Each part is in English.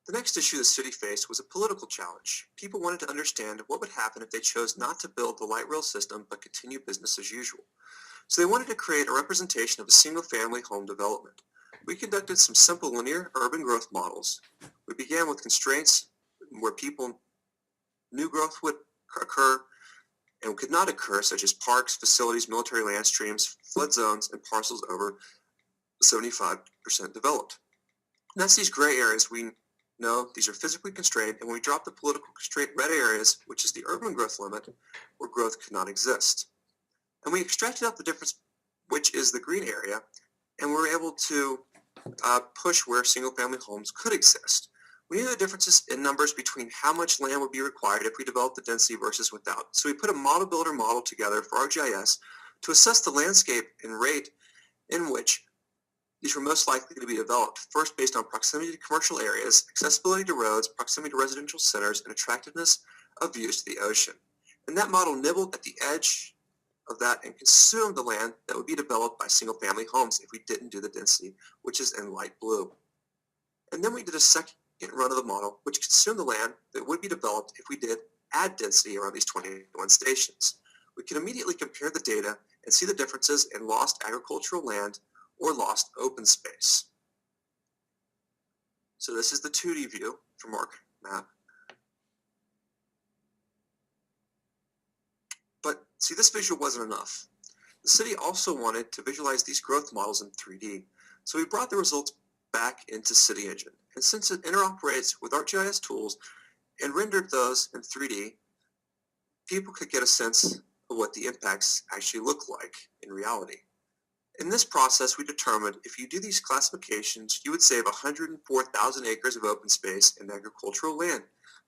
The next issue the city faced was a political challenge. People wanted to understand what would happen if they chose not to build the light rail system but continue business as usual. So they wanted to create a representation of a single-family home development. We conducted some simple linear urban growth models. We began with constraints where new growth would occur and could not occur, such as parks, facilities, military land streams, flood zones, and parcels over 75% developed. And that's these gray areas we know these are physically constrained, and when we drop the political constraint red areas, which is the urban growth limit, where growth could not exist. And we extracted out the difference, which is the green area, and we were able to push where single-family homes could exist. We knew the differences in numbers between how much land would be required if we developed the density versus without. So we put a model builder model together for ArcGIS to assess the landscape and rate in which these were most likely to be developed, first based on proximity to commercial areas, accessibility to roads, proximity to residential centers, and attractiveness of views to the ocean. And that model nibbled at the edge of that and consumed the land that would be developed by single-family homes if we didn't do the density, which is in light blue. And then we did a second run of the model, which consumed the land that would be developed if we did add density around these 21 stations. We can immediately compare the data and see the differences in lost agricultural land or lost open space. So this is the 2D view from ArcMap. But see, this visual wasn't enough. The city also wanted to visualize these growth models in 3D. So we brought the results back into City Engine. And since it interoperates with ArcGIS tools and rendered those in 3D, people could get a sense of what the impacts actually look like in reality. In this process, we determined if you do these classifications, you would save 104,000 acres of open space and agricultural land,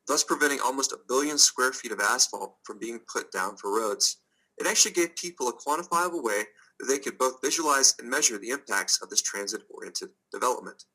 thus preventing almost 1 billion square feet of asphalt from being put down for roads. It actually gave people a quantifiable way that they could both visualize and measure the impacts of this transit-oriented development.